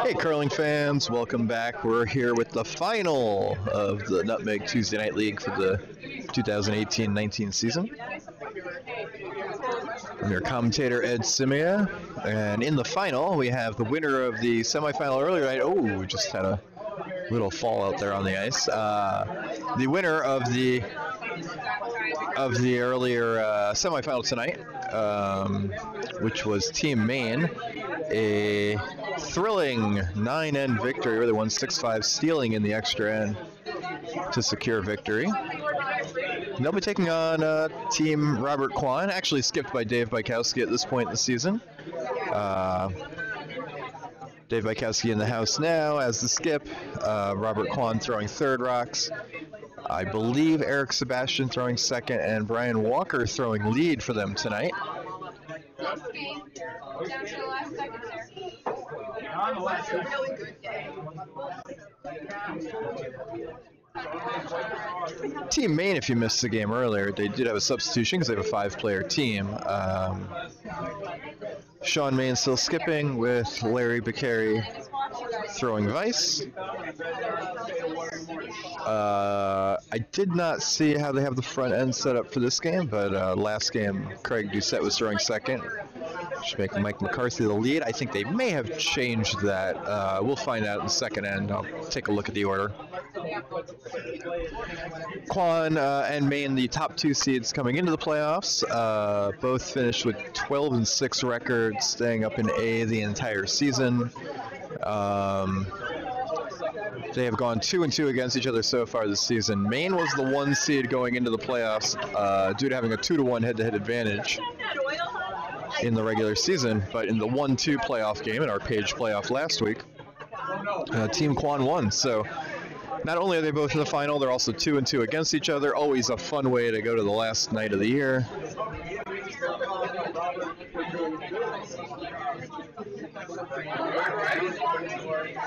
Hey, curling fans, welcome back. We're here with the final of the Nutmeg Tuesday Night League for the 2018-19 season. I'm your commentator, Ed Simia, and in the final, we have the winner of the semifinal earlier night. Oh, we just had a little fall out there on the ice. The winner of the earlier semifinal tonight, which was Team Mayne, a thrilling 9-end victory, where they won 6-5, stealing in the extra end to secure victory. They'll be taking on Team Robert Kwan, actually skipped by Dave Bykowski at this point in the season. Dave Bykowski in the house now as the skip. Robert Kwan throwing third rocks. I believe Eric Sebastian throwing second, and Brian Walker throwing lead for them tonight. Close game, down to the last second there. It's a really good game. Team Mayne, if you missed the game earlier, they did have a substitution because they have a 5-player team. Sean Mayne still skipping with Larry Beccari throwing vice. I did not see how they have the front end set up for this game, but last game Craig Doucette was throwing second, which make Mike McCarthy the lead. I think they may have changed that. We'll find out in the second end. I'll take a look at the order. Kwan and Mayne, the top two seeds coming into the playoffs, both finished with 12-6 records, staying up in A the entire season. They have gone 2-2 against each other so far this season. Mayne was the 1 seed going into the playoffs due to having a 2-1 head-to-head advantage in the regular season, but in the 1-2 playoff game, in our Page playoff last week, Team Kwan won. So not only are they both in the final, they're also 2-2 against each other. Always a fun way to go to the last night of the year.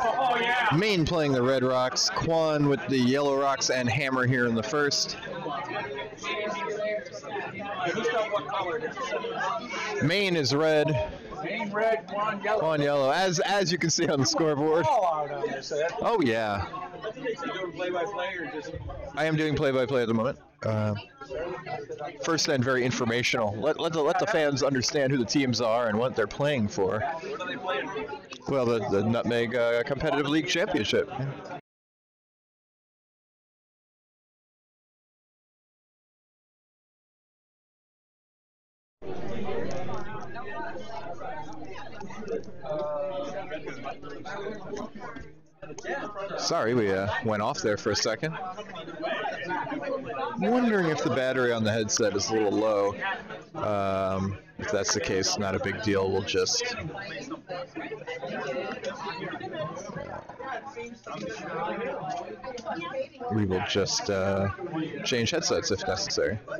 Oh, yeah. Mayne playing the red rocks, Kwan with the yellow rocks and hammer here in the first. Mayne is red. Mayne red, Kwan yellow. Kwan yellow, as you can see on the scoreboard. Oh yeah. I am doing play-by-play at the moment. First end, very informational. Let the fans understand who the teams are and what they're playing for. What are they playing for? Well, the Nutmeg Competitive League Championship. Sorry, we went off there for a second. Wondering if the battery on the headset is a little low. If that's the case, not a big deal. We'll just change headsets if necessary. I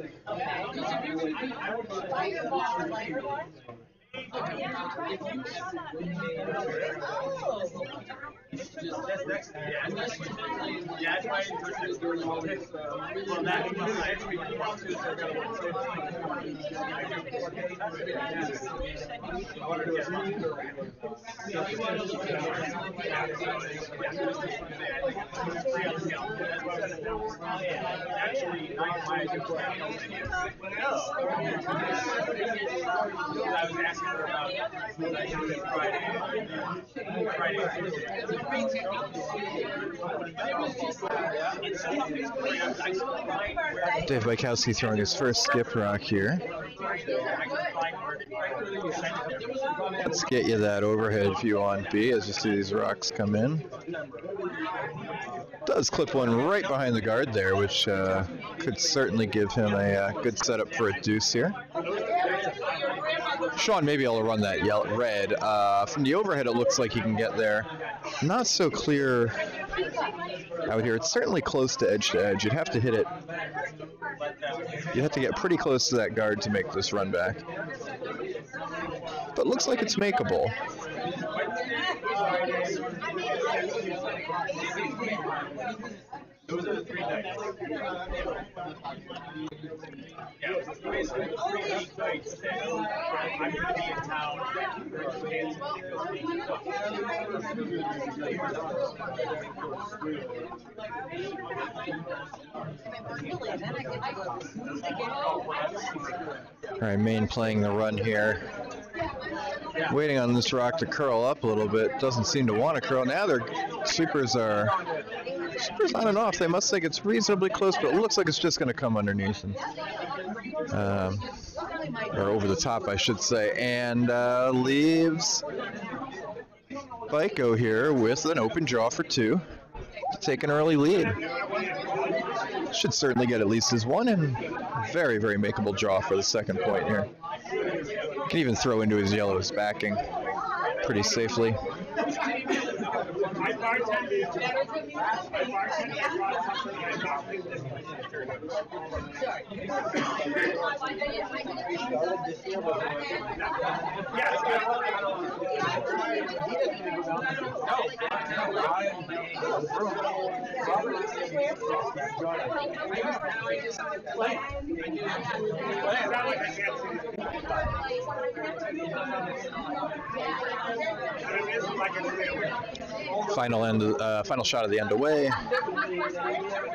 was asking her about what I do Friday. Dave Bykowski throwing his first skip rock here. Let's get you that overhead view on B as you see these rocks come in. Does clip one right behind the guard there, which could certainly give him a good setup for a deuce here. Sean may be able to run that red. From the overhead, it looks like he can get there. Not so clear out here. It's certainly close to edge. You'd have to hit it. You'd have to get pretty close to that guard to make this run back. But looks like it's makeable. Yeah, basically 3 nights that I'm going to be in town. All right, Mayne playing the run here. Waiting on this rock to curl up a little bit. Doesn't seem to want to curl. Now their sweepers on and off. They must think it's reasonably close, but it looks like it's just going to come underneath and, or over the top, I should say, and leaves Biko here with an open draw for 2 to take an early lead. Should certainly get at least his 1 and very, very makeable draw for the second point here. Can even throw into his yellow's backing pretty safely. Final shot of the end away.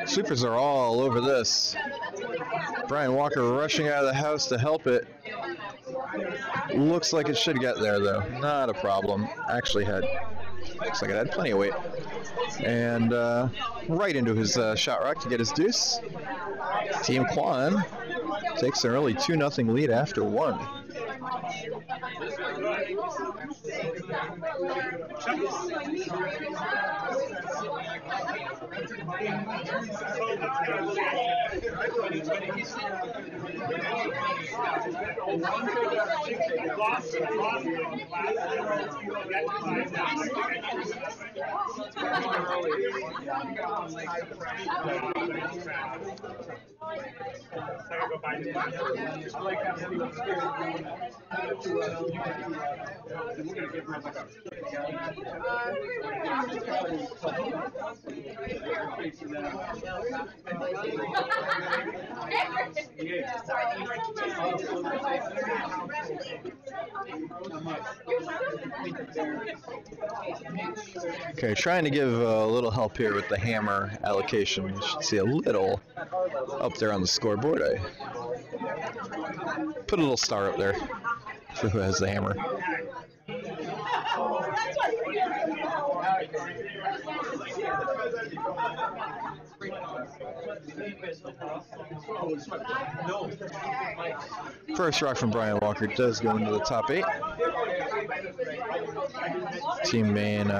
Sweepers are all over this. Brian Walker rushing out of the house to help it. Looks like it should get there though. Not a problem. Actually looks like it had plenty of weight. And right into his shot rock to get his deuce. Team Quan takes an early 2-0 lead after 1. Okay, trying to give a little help here with the hammer allocation. You should see a little up there on the scoreboard. I put a little star up there for who has the hammer. First rock from Brian Walker does go into the top 8. Team Mayne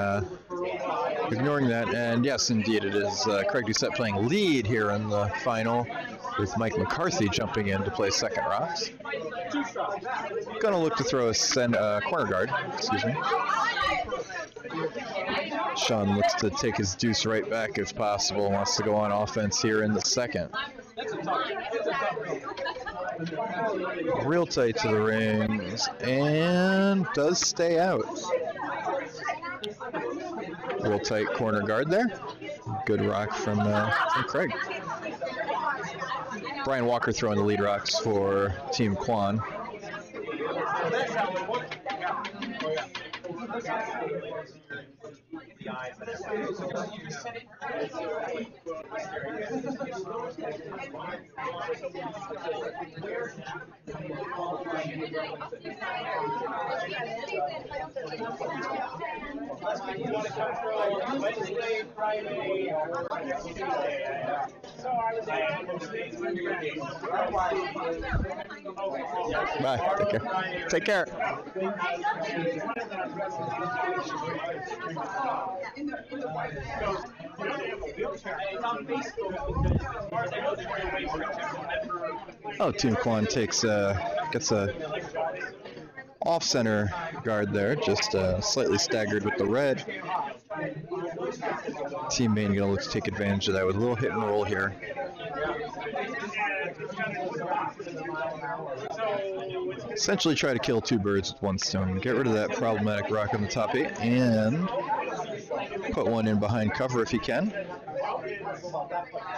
ignoring that, and yes, indeed, it is Craig Doucette playing lead here in the final, with Mike McCarthy jumping in to play second rocks. Gonna look to throw a corner guard, excuse me. Sean looks to take his deuce right back if possible, wants to go on offense here in the second. Real tight to the rings, and does stay out. Real tight corner guard there. Good rock from Craig. Brian Walker throwing the lead rocks for Team Quan. Bye. Take care. Take care. Oh, Team Quan gets a off-center guard there, just slightly staggered with the red. Team Mayne gonna look to take advantage of that with a little hit and roll here. Essentially try to kill 2 birds with 1 stone. Get rid of that problematic rock on the top 8 and put one in behind cover if you can.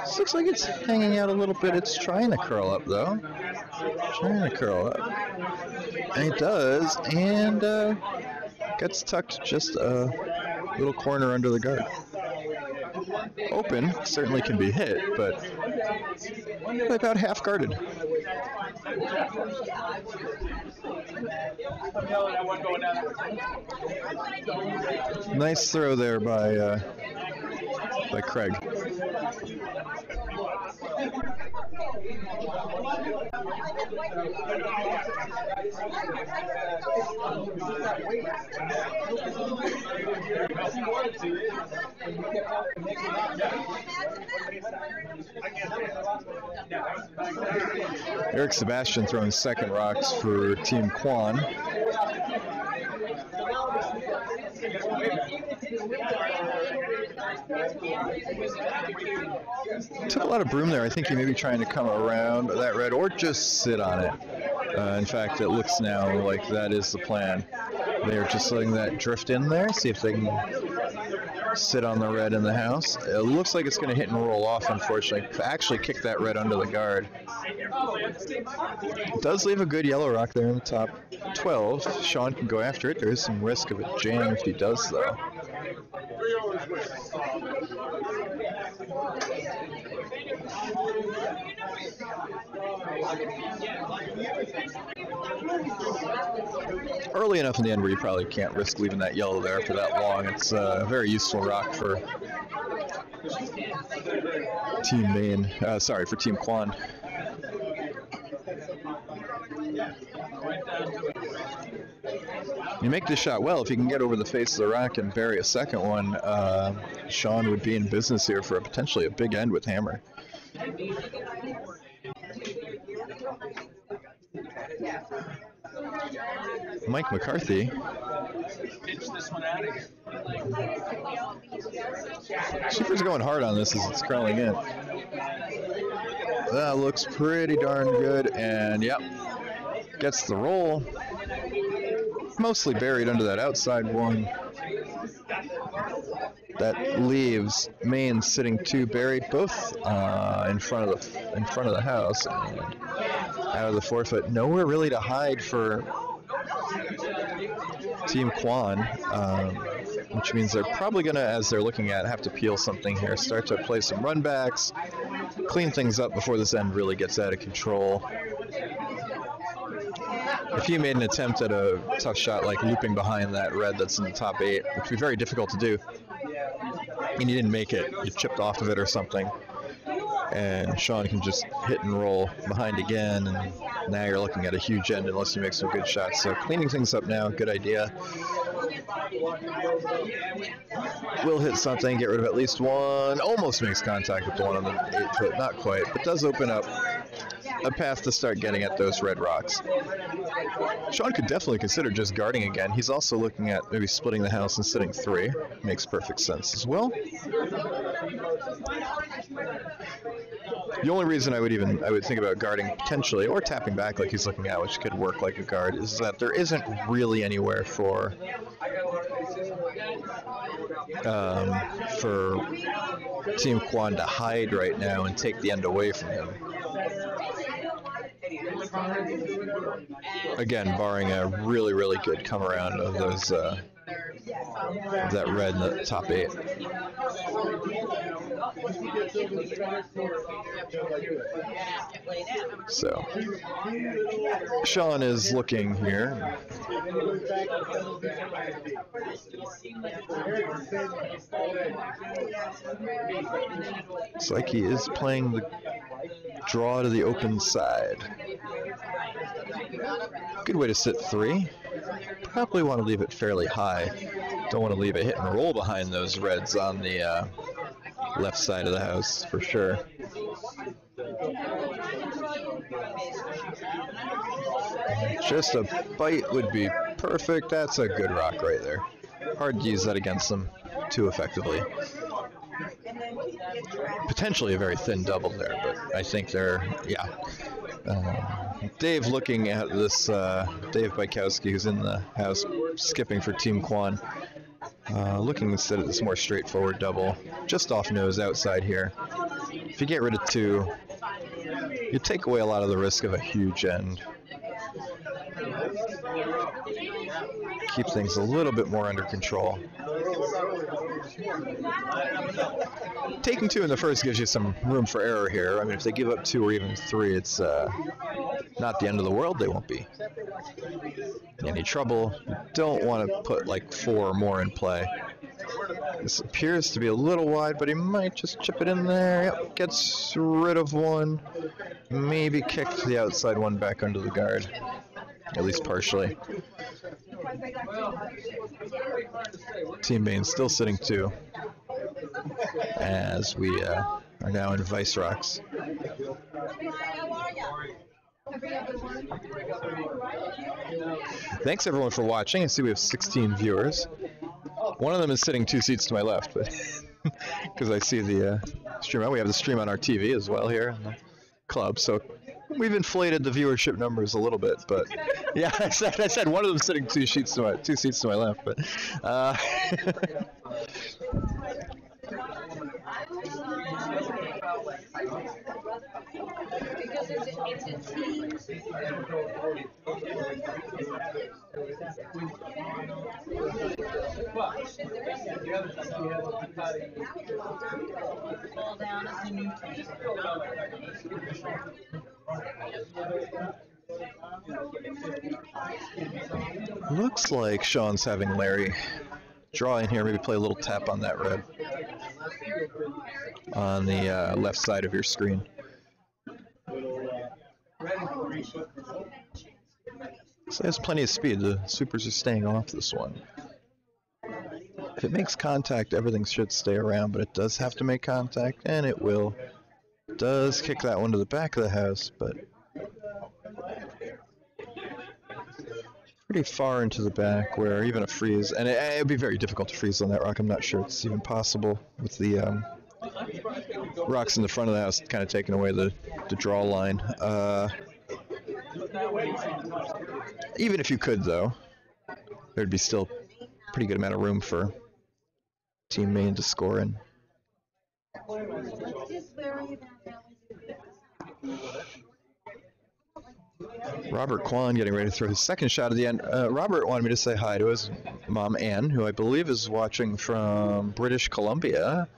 This looks like it's hanging out a little bit. It's trying to curl up, though. Trying to curl up. And it does, and gets tucked just a little corner under the guard. Open, certainly can be hit, but about half guarded. Nice throw there by Craig. Eric Sebastian throwing second rocks for Team Quan. Took a lot of broom there. I think he may be trying to come around that red or just sit on it. In fact, it looks now like that is the plan. They are just letting that drift in there, see if they can sit on the red in the house. It looks like it's going to hit and roll off, unfortunately. Actually kick that red under the guard. It does leave a good yellow rock there in the top 12. Sean can go after it. There is some risk of a jam if he does, though. Early enough in the end where you probably can't risk leaving that yellow there for that long. It's a very useful rock for Team Mayne. For Team Quan. You make this shot well. If you can get over the face of the rock and bury a second one, Sean would be in business here for potentially a big end with hammer. Mike McCarthy. Super's going hard on this as it's crawling in. That looks pretty darn good, and yep, gets the roll. Mostly buried under that outside one. That leaves Mayne sitting two buried, both in front of the house and out of the forefoot. Nowhere really to hide for Team Quan, which means they're probably gonna, as they're looking at, have to peel something here. Start to play some runbacks, clean things up before this end really gets out of control. If you made an attempt at a tough shot like looping behind that red that's in the top 8, which would be very difficult to do, and you didn't make it, you chipped off of it or something, and Sean can just hit and roll behind again, and now you're looking at a huge end unless you make some good shots. So cleaning things up now, good idea. Will hit something, get rid of at least one, almost makes contact with the one on the 8-foot, not quite, but does open up a path to start getting at those red rocks. Sean could definitely consider just guarding again. He's also looking at maybe splitting the house and sitting 3. Makes perfect sense as well. The only reason I would think about guarding potentially, or tapping back like he's looking at, which could work like a guard, is that there isn't really anywhere for Team Quan to hide right now and take the end away from him. Again, barring a really, really good come around of those that red in the top 8. So Sean is looking here. It's like he is playing the draw to the open side. Good way to sit 3. Probably want to leave it fairly high. Don't want to leave a hit and roll behind those reds on the left side of the house for sure. Just a bite would be perfect. That's a good rock right there. Hard to use that against them too effectively. Potentially a very thin double there, but I think they're, yeah. Dave looking at this, Dave Bykowski, who's in the house skipping for Team Quan. Looking instead at this more straightforward double, just off nose outside here. If you get rid of 2, you take away a lot of the risk of a huge end. Keep things a little bit more under control. Taking 2 in the first gives you some room for error here. I mean, if they give up 2 or even 3, it's not the end of the world. They won't be in any trouble. You don't want to put like 4 or more in play. This appears to be a little wide, but he might just chip it in there. Yep, gets rid of 1. Maybe kicked the outside one back under the guard, at least partially. Team Mayne still sitting 2, as we are now in Vice Rocks. Thanks everyone for watching. I see we have 16 viewers. One of them is sitting 2 seats to my left, but because I see the stream on. We have the stream on our TV as well here in the club, so we've inflated the viewership numbers a little bit. But yeah, I said one of them sitting 2 seats to my left, but. Looks like Sean's having Larry draw in here, maybe play a little tap on that red on the left side of your screen. So there's plenty of speed. The supers are staying off this one. If it makes contact, everything should stay around, but it does have to make contact, and it will. It does kick that one to the back of the house, but pretty far into the back where even a freeze, and it would be very difficult to freeze on that rock. I'm not sure it's even possible with the rocks in the front of the house kind of taking away the draw line. Even if you could, though, there'd be still a pretty good amount of room for Team Mayne to score in. Robert Kwan getting ready to throw his second shot at the end. Robert wanted me to say hi to his mom, Anne, who I believe is watching from British Columbia.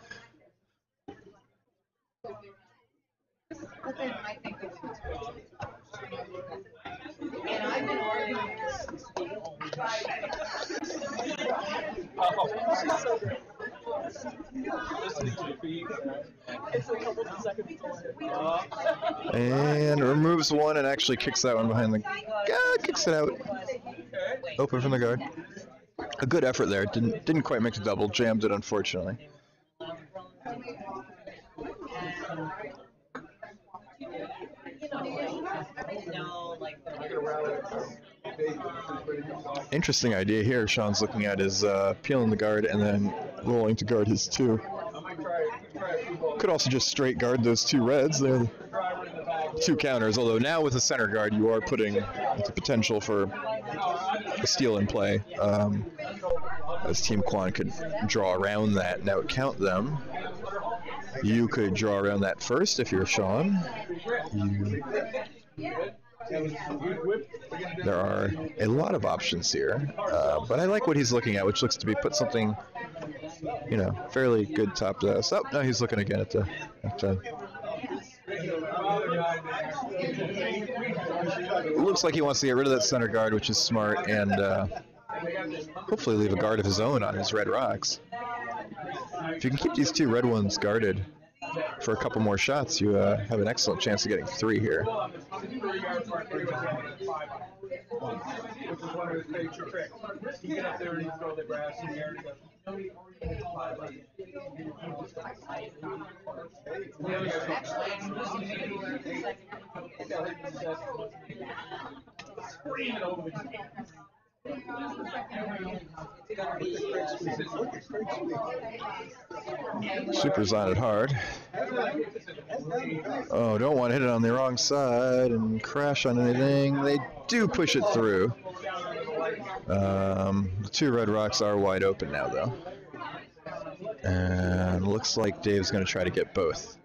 And removes 1 and actually kicks that one behind the kicks it out. Open from the guard. A good effort there. Didn't quite make the double. Jammed it, unfortunately. Interesting idea here Sean's looking at is peeling the guard and then rolling to guard his 2. Could also just straight guard those 2 reds. They're 2 counters, although now with a center guard you are putting the potential for a steal in play. As Team Kwan could draw around that and out count them. You could draw around that first if you're Sean. There are a lot of options here, but I like what he's looking at, which looks to be put something, you know, fairly good top to us. Oh, no, he's looking again at the it looks like he wants to get rid of that center guard, which is smart, and hopefully leave a guard of his own on his red rocks. If you can keep these 2 red ones guarded for a couple more shots, you have an excellent chance of getting 3 here. Super's on it hard. Oh, don't want to hit it on the wrong side and crash on anything. They do push it through. The two red rocks are wide open now, though. And looks like Dave's going to try to get both.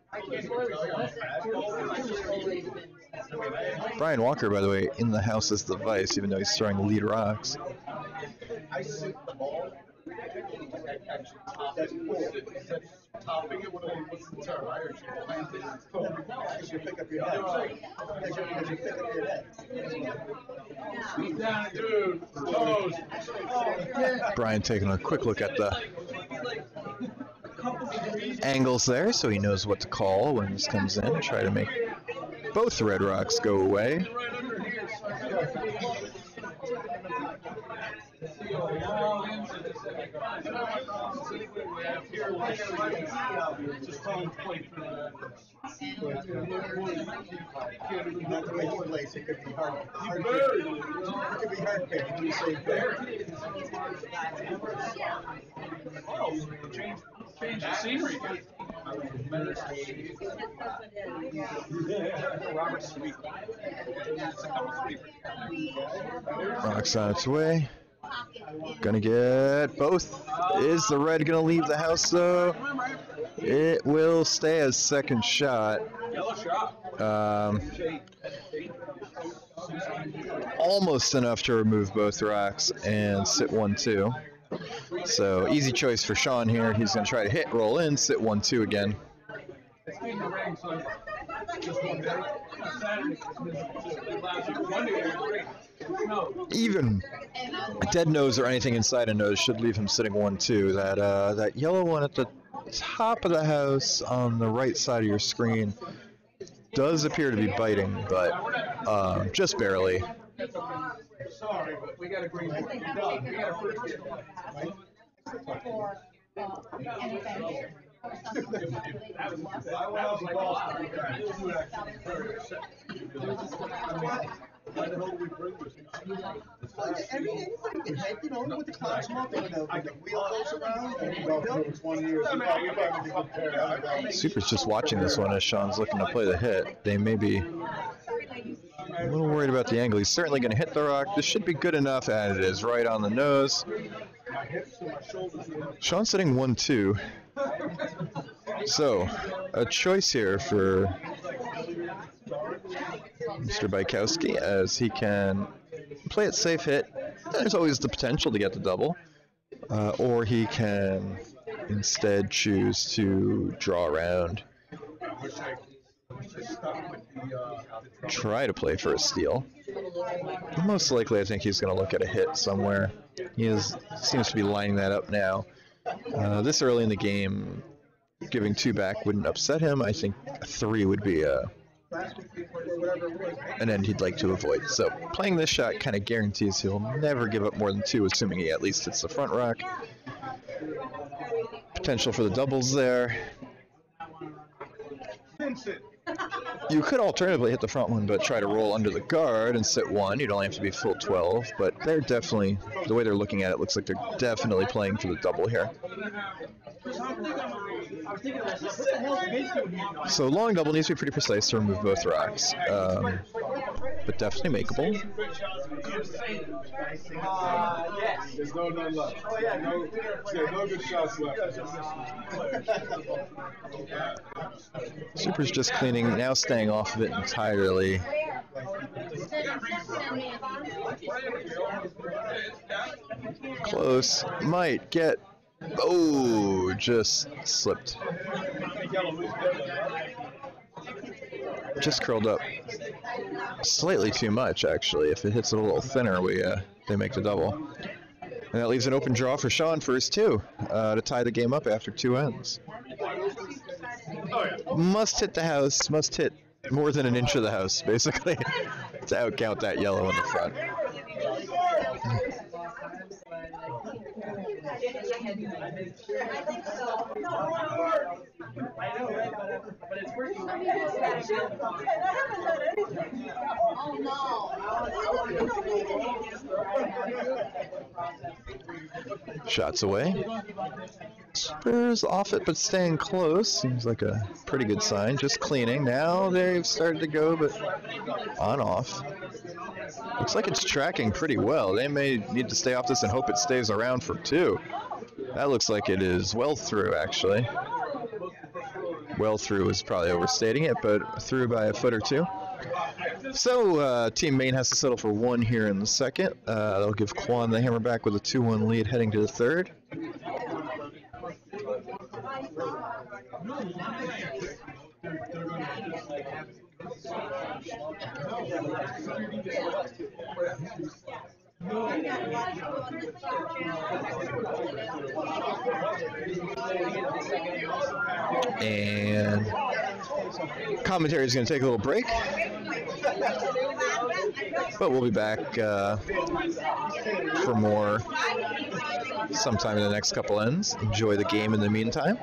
Brian Walker, by the way, in the house as the vice, even though he's throwing the lead rocks. Brian taking a quick look at the angles there, so he knows what to call when this comes in. Try to make both red rocks go away. Not the way he plays, it could be hard. It could be hard picking when you say Change the scenery. Rocks on its way. Gonna get both. Is the red gonna leave the house though? It will stay as second shot. Almost enough to remove both rocks and sit 1-2. So easy choice for Sean here. He's gonna try to hit, roll in, sit 1-2 again. Even dead nose or anything inside a nose should leave him sitting 1-2. That yellow one at the top of the house on the right side of your screen does appear to be biting, but just barely. Sorry, but we got a green one. We got a first Anybody can hit, you know, with the clouds come up and the wheel goes around. Super's just watching this one as Sean's looking to play the hit. They may be a little worried about the angle. He's certainly going to hit the rock. This should be good enough, and it is right on the nose. Sean's sitting 1-2. So, a choice here for Mr. Bykowski, as he can play it safe hit. There's always the potential to get the double. Or he can instead choose to draw around. Try to play for a steal. Most likely, I think he's going to look at a hit somewhere. He seems to be lining that up now. This early in the game, giving 2 back wouldn't upset him. I think a 3 would be an end he'd like to avoid. So playing this shot kind of guarantees he'll never give up more than 2, assuming he at least hits the front rock. Potential for the doubles there. You could alternatively hit the front one, but try to roll under the guard and sit 1. You'd only have to be full 12, but they're definitely, the way they're looking at it, looks like they're definitely playing for the double here. So long double needs to be pretty precise to remove both rocks, but definitely makeable. There's no none left. No good shots left. Super's just cleaning, now staying off of it entirely. Close, might get, oh, just slipped. Just curled up slightly too much, actually. If it hits it a little thinner, they make the double. And that leaves an open draw for Sean for his 2 to tie the game up after 2 ends. Must hit the house, must hit more than an inch of the house, basically, to outcount that yellow in the front. Shots away. Spurs off it, but staying close. Seems like a pretty good sign. Just cleaning. Now they've started to go, but on off. Looks like it's tracking pretty well. They may need to stay off this and hope it stays around for 2. That looks like it is well through, actually. Well through is probably overstating it, but through by a foot or 2. So Team Mayne has to settle for 1 here in the second. That'll give Quan the hammer back with a 2-1 lead heading to the third. And commentary is going to take a little break, but we'll be back for more sometime in the next couple ends. Enjoy the game in the meantime.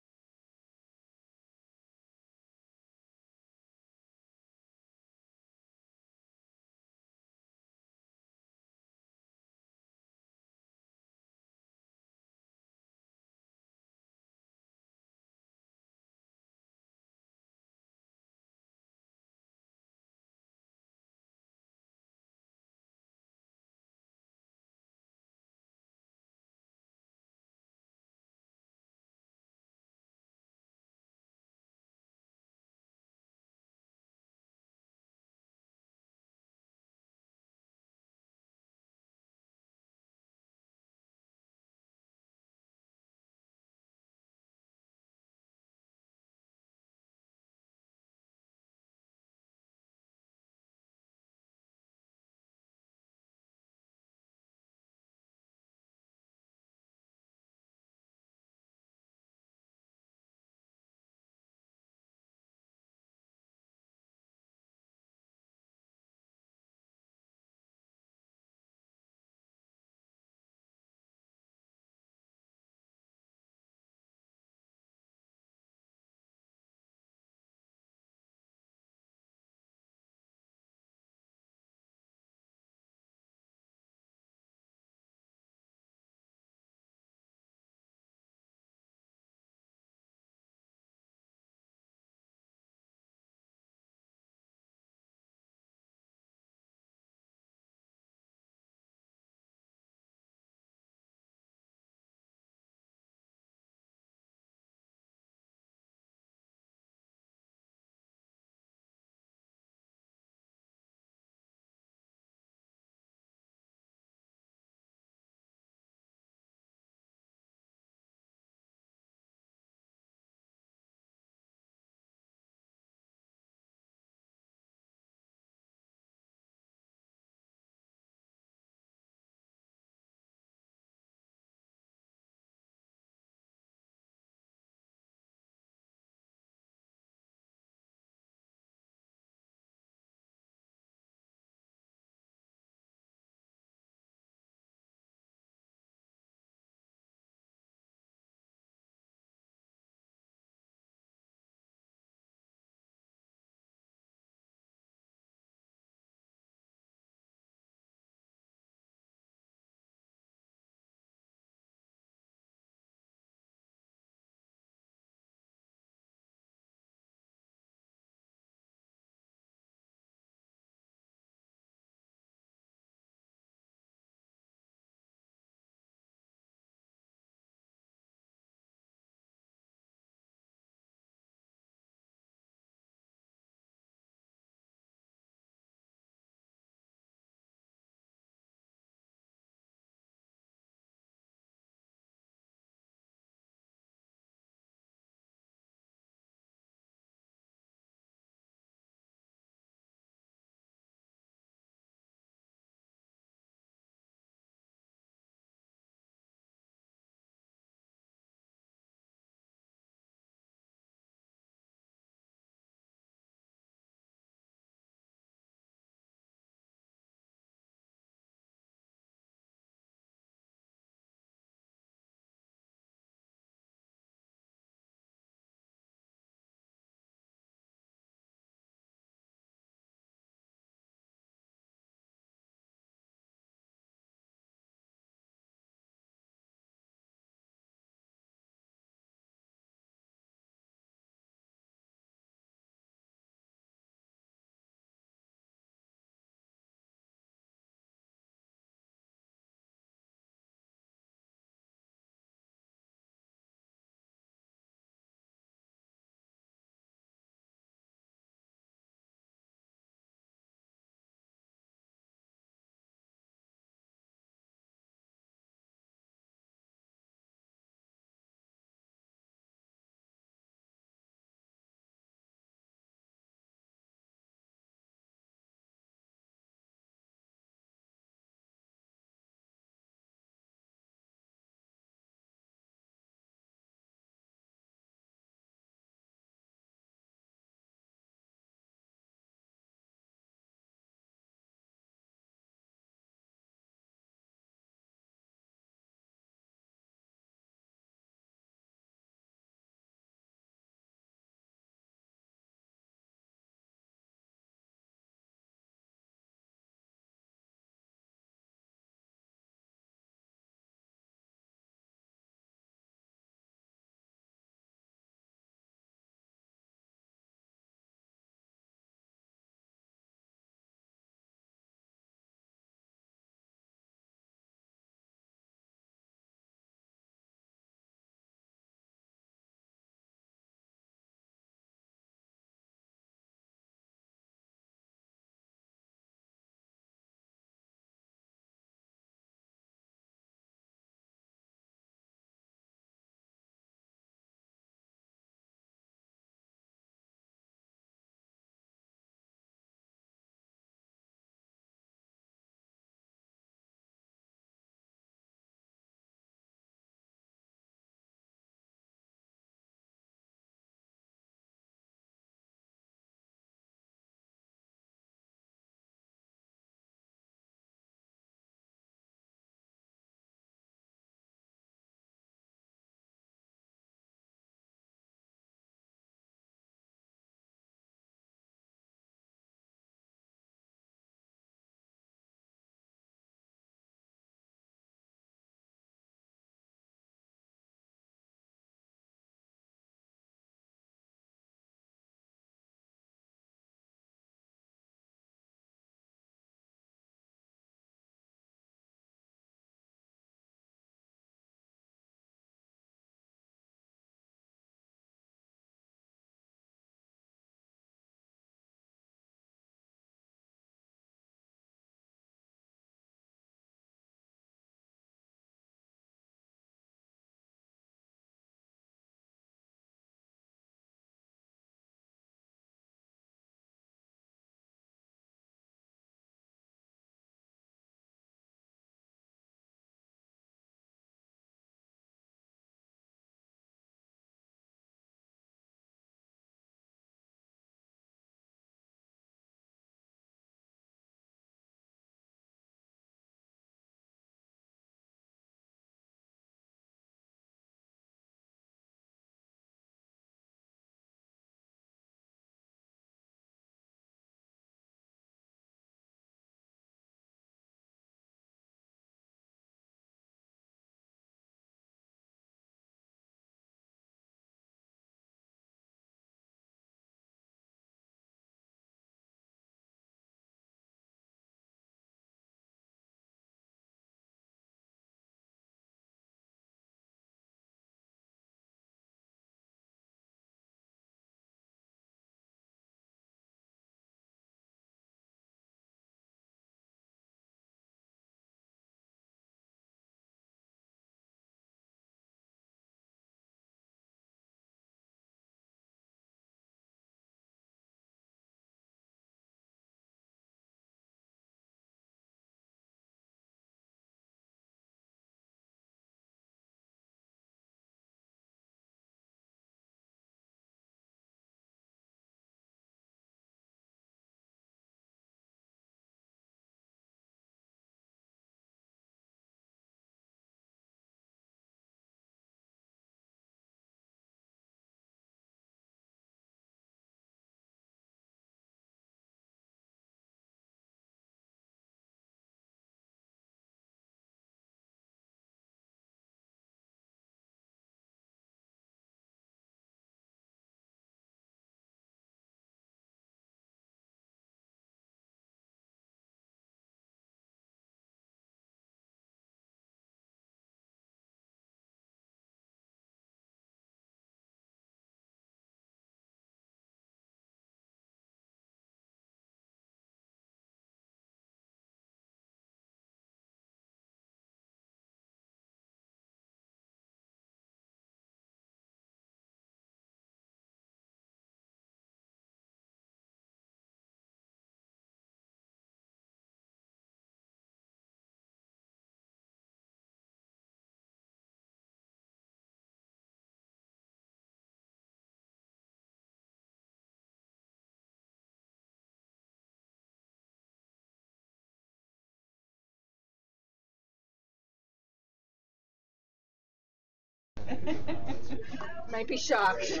Might be shocked.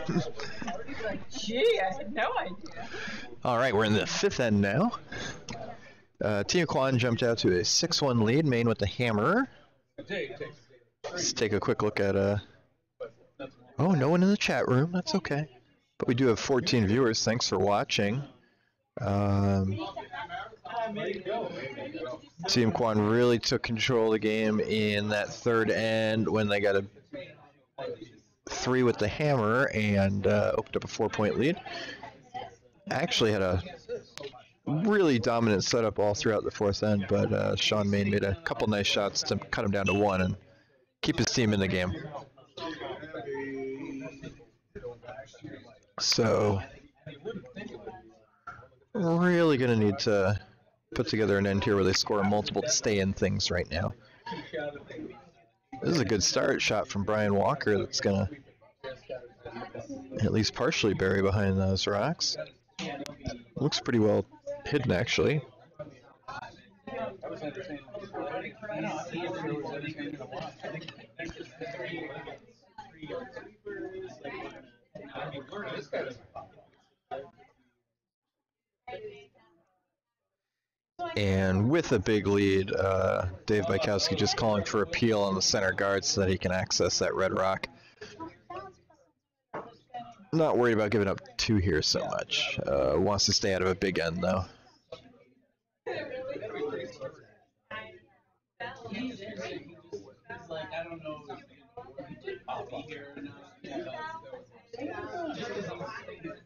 Gee, I had no idea. All right, we're in the 5th end now. Team Quan jumped out to a 6-1 lead. Mayne with the hammer. Let's take a quick look at. Oh, no one in the chat room. That's okay. But we do have 14 viewers. Thanks for watching. Team Quan really took control of the game in that 3rd end when they got a 3 with the hammer and opened up a 4-point lead. Actually had a really dominant setup all throughout the 4th end, but Sean Mayne made a couple nice shots to cut him down to 1 and keep his team in the game. So, really going to need to put together an end here where they score multiple to stay in things right now. This is a good start shot from Brian Walker that's going to at least partially bury behind those rocks. Looks pretty well hidden, actually. And with a big lead, Dave Bykowski just calling for appeal on the center guard so that he can access that red rock. Not worried about giving up 2 here so much. Wants to stay out of a big end, though.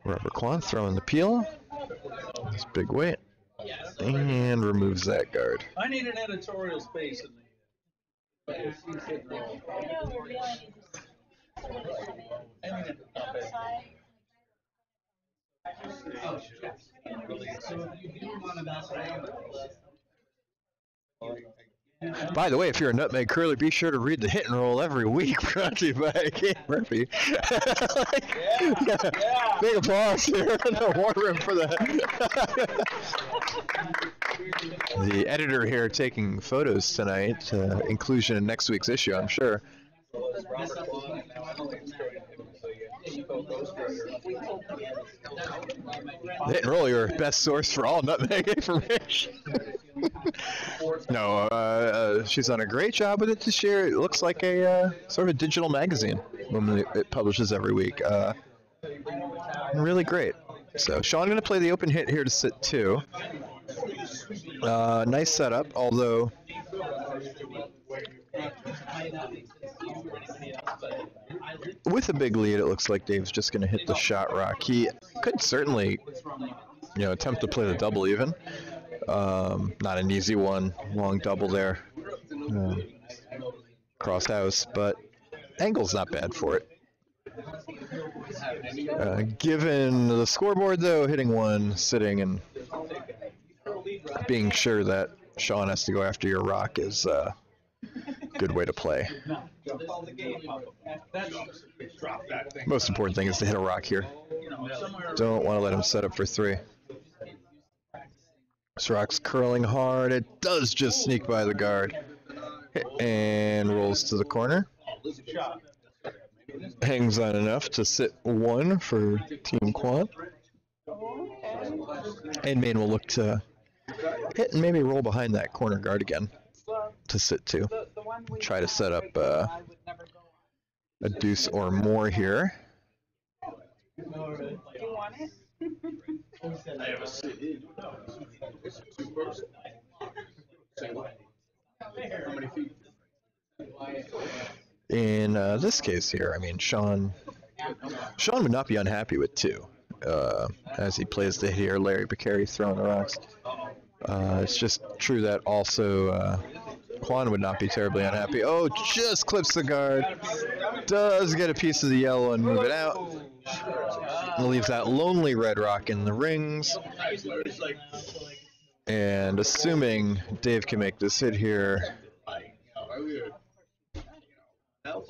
Robert Quan throwing the peel. That's big weight. And removes that guard. I need an editorial space in the. By the way, if you're a nutmeg curler, be sure to read the hit and roll every week. Brought to you by Kate Murphy. Big applause here in the war room for that. The editor here taking photos tonight. Inclusion in next week's issue, I'm sure. Hit and roll, your best source for all nutmeg information. No, she's done a great job with it this year. It looks like a sort of a digital magazine when it publishes every week. Really great. So Sean going to play the open hit here to sit 2. Nice setup, although with a big lead, it looks like Dave's just going to hit the shot rock. He could certainly, attempt to play the double even. Not an easy one, long double there, cross house, but angle's not bad for it. Given the scoreboard though, hitting 1, sitting, and being sure that Sean has to go after your rock is a good way to play. Most important thing is to hit a rock here. Don't want to let him set up for 3. This rock's curling hard. It does just sneak by the guard. And rolls to the corner. Hangs on enough to sit 1 for Team Quan. And Mayne will look to hit and maybe roll behind that corner guard again to sit 2. Try to set up a deuce or more here. Do you want it? I have a seat. In this case here, I mean, Sean would not be unhappy with 2 as he plays the hit here. Larry Bacari throwing the rocks. It's just true that also Quan would not be terribly unhappy. Oh, just clips the guard. Does get a piece of the yellow and move it out. And leaves that lonely red rock in the rings. And assuming Dave can make this hit here,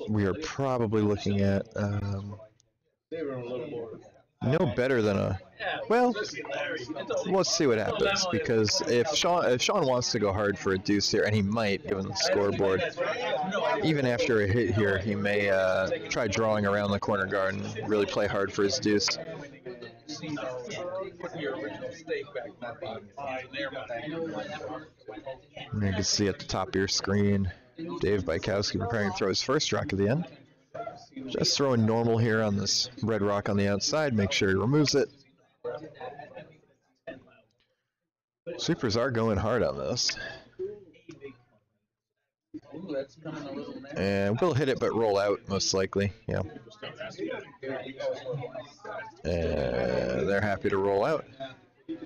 we are probably looking at no better than a. Well, let's see what happens, because if Sean wants to go hard for a deuce here, and he might, given the scoreboard, even after a hit here, he may try drawing around the corner guard and really play hard for his deuce. And you can see at the top of your screen, Dave Bykowski preparing to throw his first rock of the end. Just throwing normal here on this red rock on the outside, make sure he removes it. Sweepers are going hard on this. And we'll hit it but roll out, most likely. Yeah. And they're happy to roll out.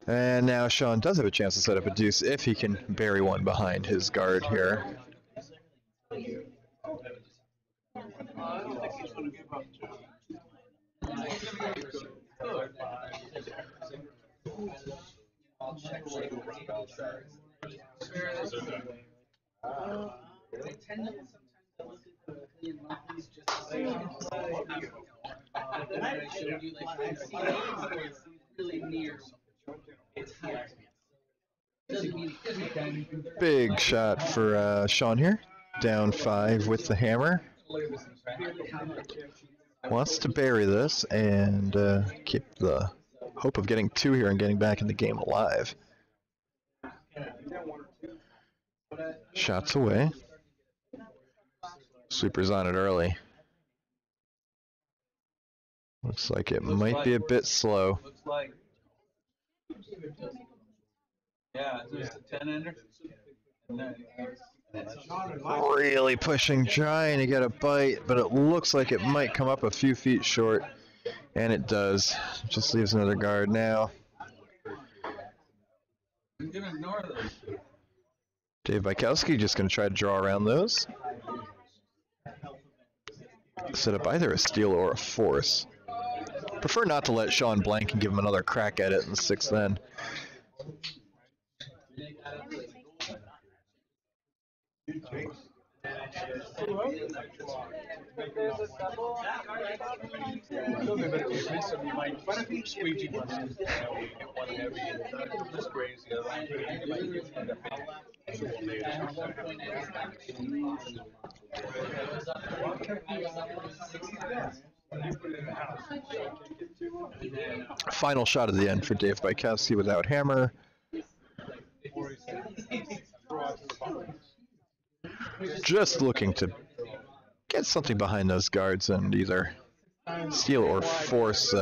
And now Sean does have a chance to set up a deuce if he can bury one behind his guard here. Big shot for Sean here. Down 5 with the hammer. Wants to bury this and keep the hope of getting 2 here and getting back in the game alive. Shots away. Sweeper's on it early. Looks like it might be a bit slow. Yeah, just a 10-ender. Really pushing, trying to get a bite, but it looks like it might come up a few feet short, and it does. Just leaves another guard now. Dave Bykowski just going to try to draw around those. Set up either a steal or a force. Prefer not to let Sean blank and give him another crack at it in the 6th end. Final shot of the end for Dave Bykowski without hammer. Just looking to get something behind those guards and either steal or force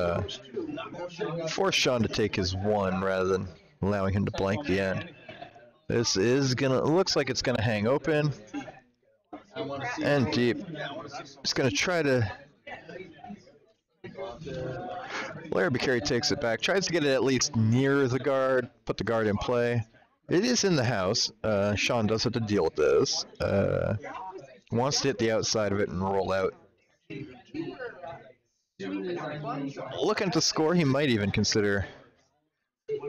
Sean to take his 1 rather than allowing him to blank the end. This is looks like it's gonna hang open and deep. It's gonna try to. Larry Bicari takes it back, tries to get it at least near the guard, put the guard in play. It is in the house. Sean does have to deal with this. Wants to hit the outside of it and roll out. Looking at the score, he might even consider.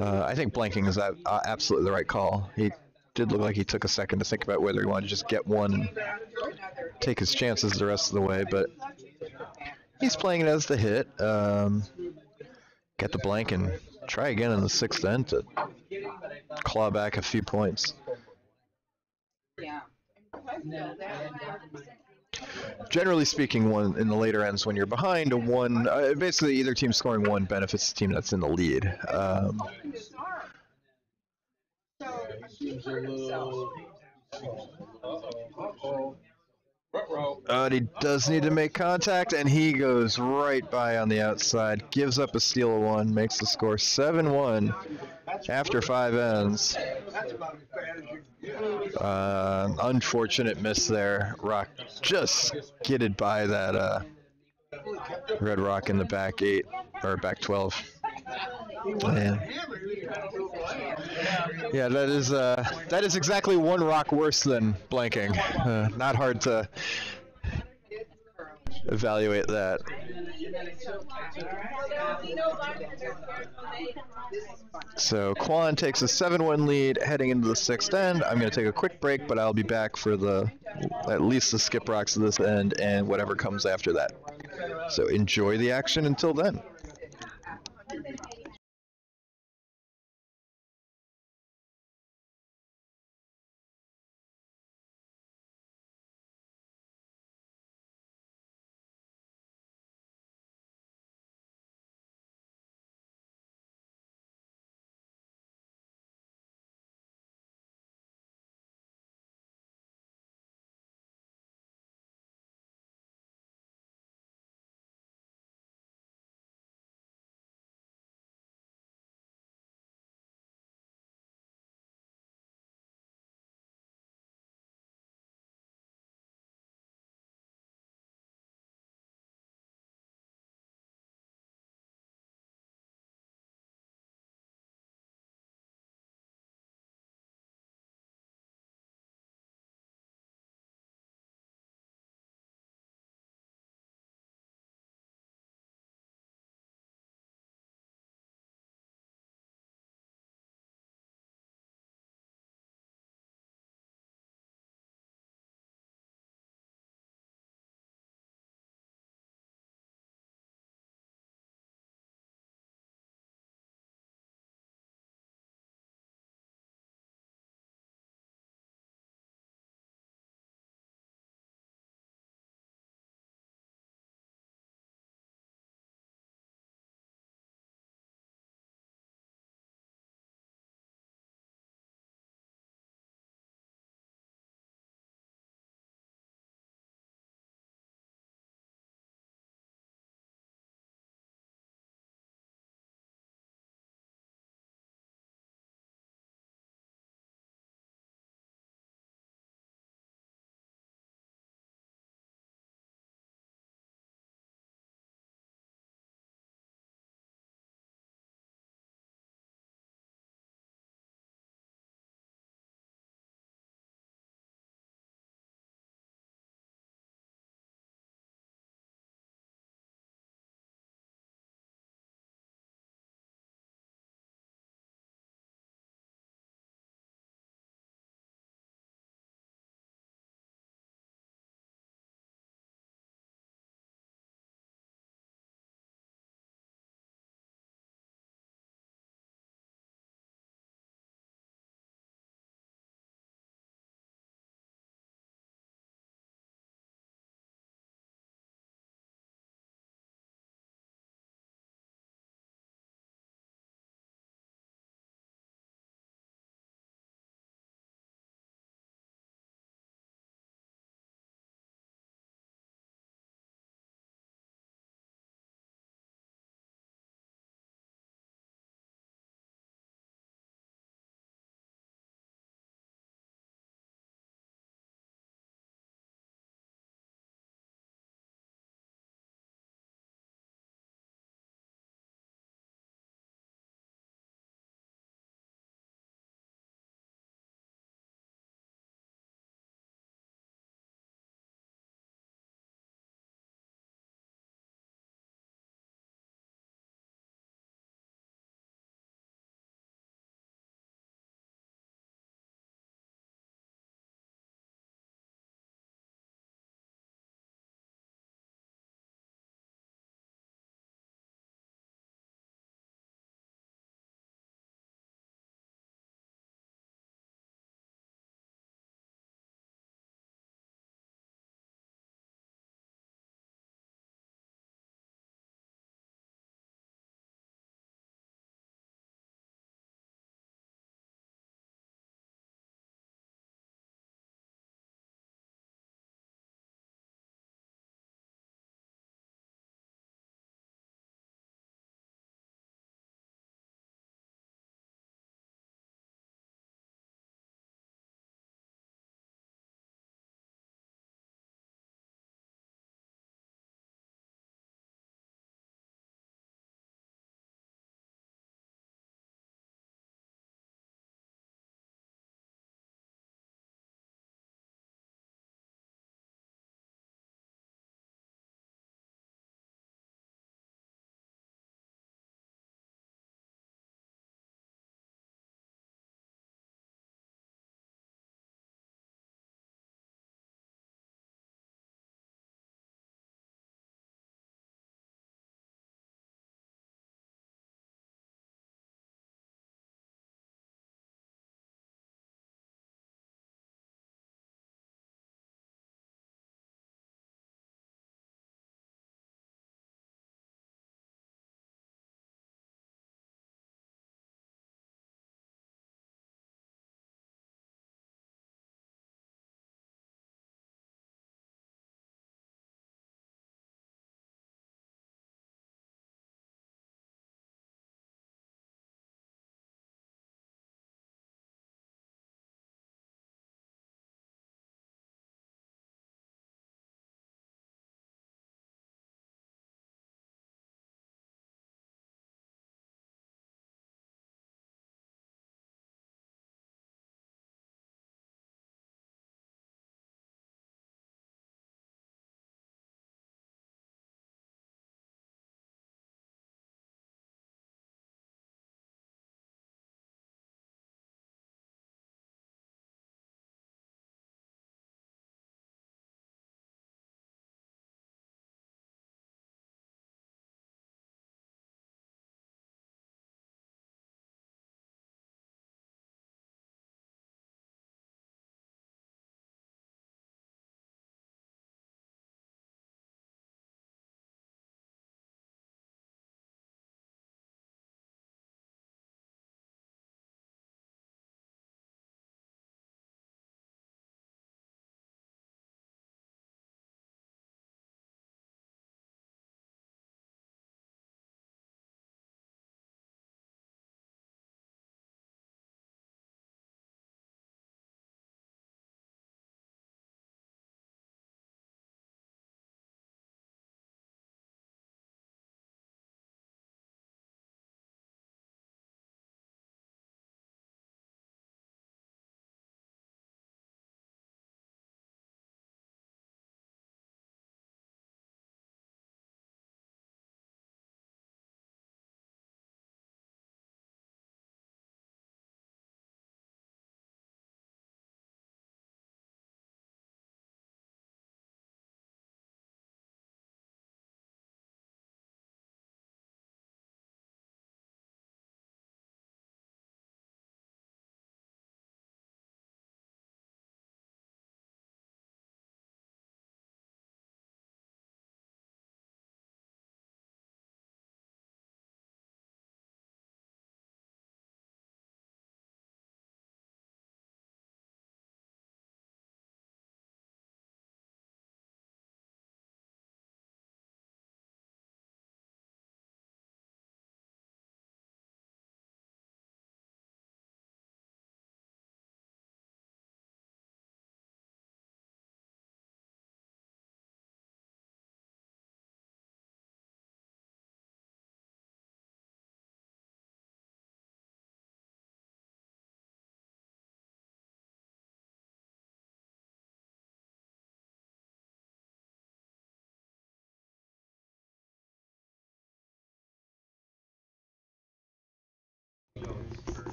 I think blanking is absolutely the right call. He did look like he took a second to think about whether he wanted to just get 1 and take his chances the rest of the way, but he's playing it as the hit. Get the blank and try again in the 6th end to claw back a few points. Generally speaking, in the later ends, when you're behind, a 1, basically either team scoring 1 benefits the team that's in the lead. He does need to make contact, and he goes right by on the outside, gives up a steal of 1, makes the score 7-1 after 5 ends. Unfortunate miss there. Rock just skidded by that red rock in the back 8 or back 12. And yeah, that is exactly 1 rock worse than blanking. Not hard to evaluate that. So Quan takes a 7-1 lead heading into the 6th end. I'm going to take a quick break, but I'll be back for at least the skip rocks of this end and whatever comes after that. So enjoy the action until then.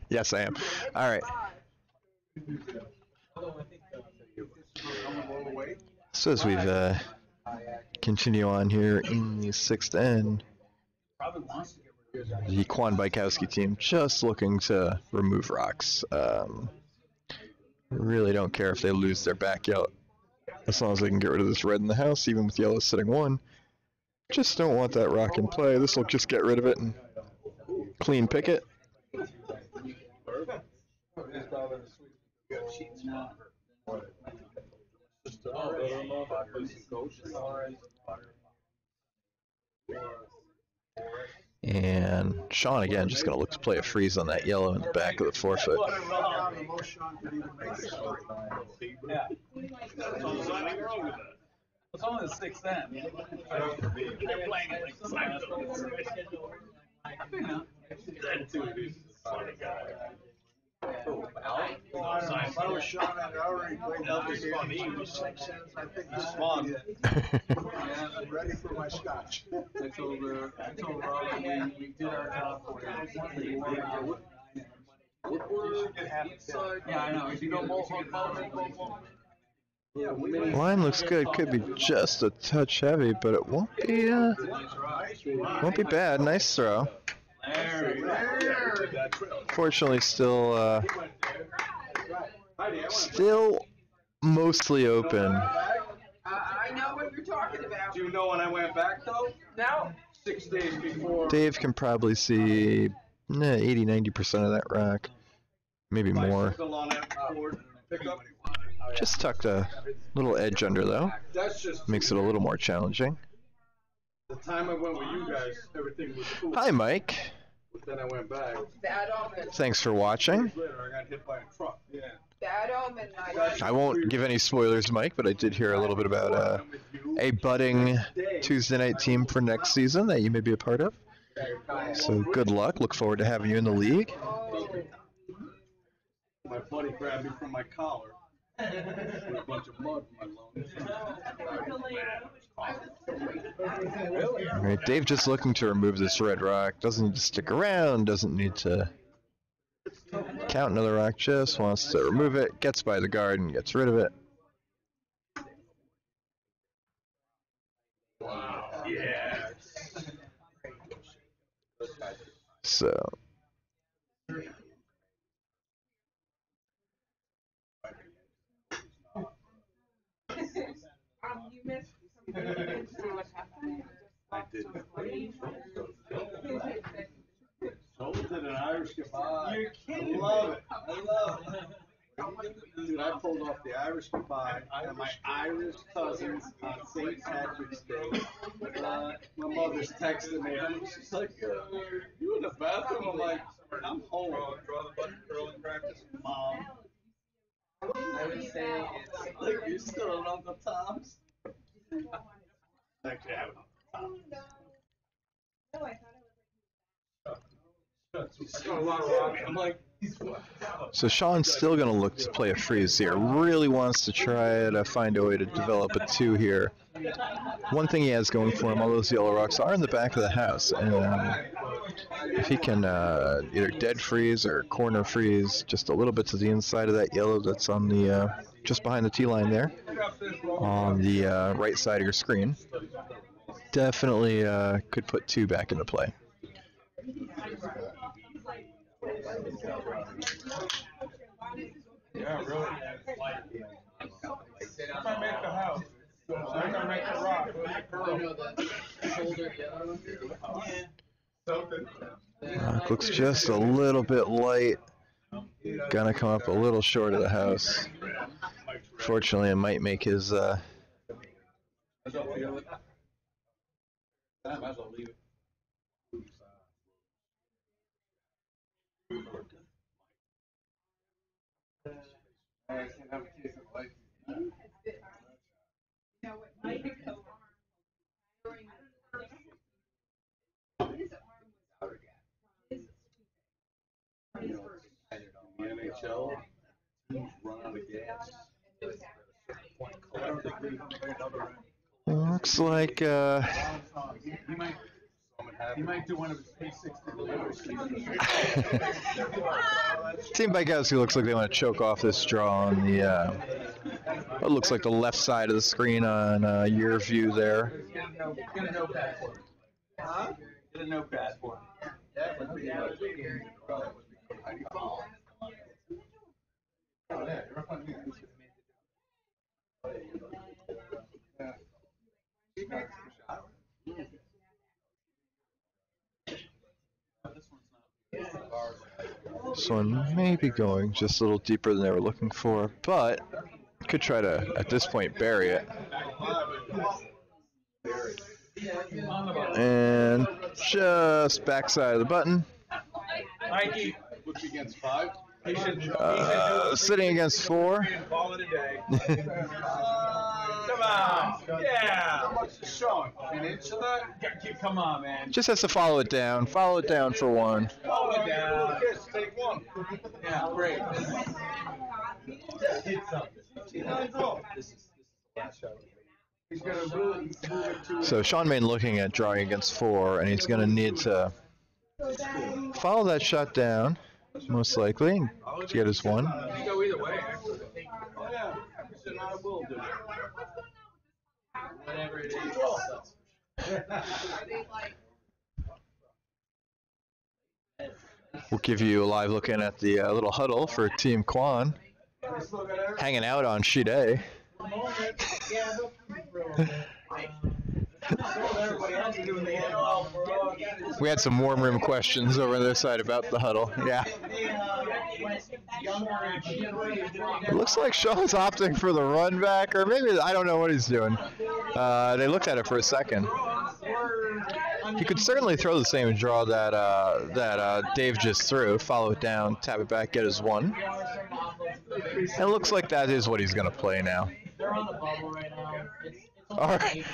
Yes, I am. All right. So as we've continue on here in the sixth end, the Quan Bykowski team just looking to remove rocks. Really don't care if they lose their back yellow, as long as they can get rid of this red in the house, even with yellow sitting one. Just don't want that rock in play. This will just get rid of it and clean pick it. And Sean again just going to look to play a freeze on that yellow in the back of the forefoot. Yeah. It's only the sixth end. They're playing it like the If I was Sean, I'd already played out the game. I think he's fun. I'm ready for my scotch. I told Rob we did our job for him. Yeah, I know. If you don't both Line looks good. Could be just a touch heavy, but it won't be bad. Nice throw. Fortunately, still mostly open. I know what you're talking about. Do you know when I went back though? No. 6 days before. Dave can probably see 80-90% of that rock, maybe more. Just tucked a little edge under though. Makes it a little more challenging. The time I went with you guys, everything was cool. Hi, Mike. But then I went back. Bad omen. Thanks for watching. Later, I got hit by a truck. Yeah. Bad omen night. I won't give any spoilers, Mike, but I did hear a little bit about a budding Tuesday night team for next season that you may be a part of. So good luck. Look forward to having you in the league. My buddy grabbed me from my collar. With a bunch of mud in my lungs. All right, Dave just looking to remove this red rock. Doesn't need to stick around. Doesn't need to count another rock. Just wants to remove it. Gets by the guard and gets rid of it. Wow. Yeah. So. You missed something. What happened? I didn't. So did an Irish goodbye. You're kidding. I love it. I love it. Dude, I pulled off the Irish goodbye and my Irish cousins on St. Patrick's Day. My mother's texting me. She's like, you in the bathroom? I'm like, I'm home. Draw the button curling practice. Mom. I would say it's like you're still on Uncle Tom's. Actually, I have Uncle Tom's. I'm like, So Sean's still going to look to play a freeze here. Really wants to try to find a way to develop a 2 here. One thing he has going for him, all those yellow rocks are in the back of the house. And if he can either dead freeze or corner freeze just a little bit to the inside of that yellow that's on the just behind the T line there on the right side of your screen, definitely could put 2 back into play. yeah, really. If I make the house, I'm gonna make the rock. Looks just a little bit light. Gonna come up a little short of the house. Fortunately, it might make his I might as well leave it. The NHL teams run out of gas. looks like He might do one of his P60 deliveries. Team Bykowski looks like they want to choke off this draw on the, what looks like the left side of the screen on your view there. Get a notepad for him. Huh? Get a notepad for him. This one may be going just a little deeper than they were looking for, but could try to, at this point, bury it. And just backside of the button. Mikey, looks against 5. Sitting against 4. Call it a day. Come on. Yeah. How much is showing? An inch of that? Come on, man. Just has to follow it down. Follow it down for 1. Follow it down. Kiss, take 1. Yeah, great. He's going to really move it to. So Sean Mayne looking at drawing against 4, and he's going to need to follow that shot down, most likely, to get his 1. You can go either way, actually. Oh, yeah. I will do it. Whatever it is. We'll give you a live look in at the little huddle for Team Quan, hanging out on sheet A. We had some warm room questions over on this side about the huddle. Yeah. It looks like Shaw's opting for the run back, or maybe, I don't know what he's doing. They looked at it for a second. He could certainly throw the same draw that Dave just threw, follow it down, tap it back, get his 1. And it looks like that is what he's going to play now. They're on the bubble right now. It's All right.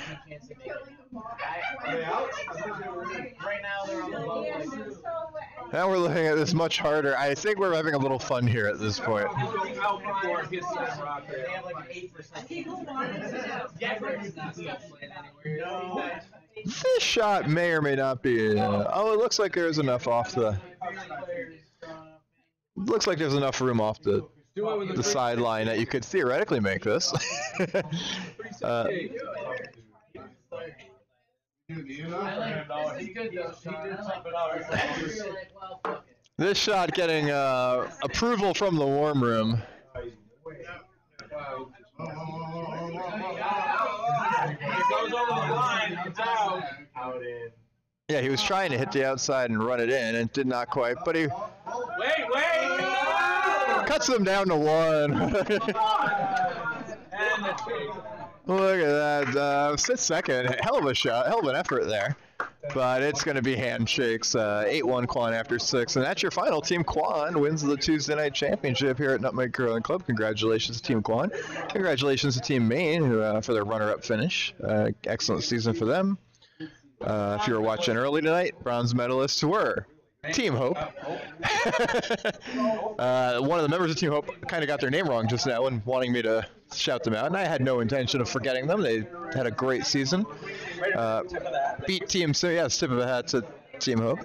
Right now they're on the bubble. Now we're looking at this much harder. I think we're having a little fun here at this point. They have like an 8%. This shot may or may not be. Oh, it looks like there's enough off the. Looks like there's enough room off the sideline that you could theoretically make this. This shot getting approval from the warm room. Yeah, he was trying to hit the outside and run it in, and did not quite. But he cuts them down to 1. Look at that. Sit second. Hell of a shot. Hell of an effort there. But it's going to be handshakes. 8-1 Quan after 6. And that's your final. Team Quan wins the Tuesday night championship here at Nutmeg Curling Club. Congratulations to Team Quan. Congratulations to Team Mayne for their runner-up finish. Excellent season for them. If you were watching early tonight, bronze medalists were Team Hope. One of the members of Team Hope kind of got their name wrong just now and wanting me to shout them out, and I had no intention of forgetting them. They had a great season. Beat Team Simia. Yes, tip of a hat to Team Hope.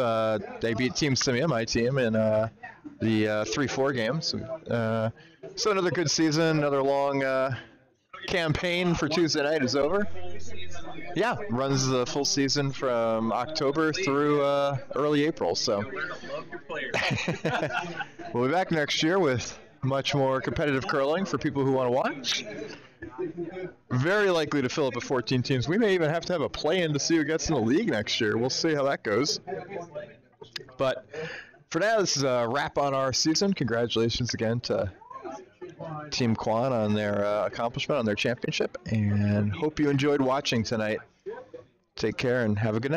They beat Team Simia, my team, in the 3-4 games. So another good season, another long campaign for Tuesday night is over. Yeah, runs the full season from October through early April. So we'll be back next year with much more competitive curling for people who want to watch. Very likely to fill up at 14 teams. We may even have to have a play-in to see who gets in the league next year. We'll see how that goes. But for now, this is a wrap on our season. Congratulations again to Team Quan on their accomplishment, on their championship, and hope you enjoyed watching tonight. Take care and have a good night.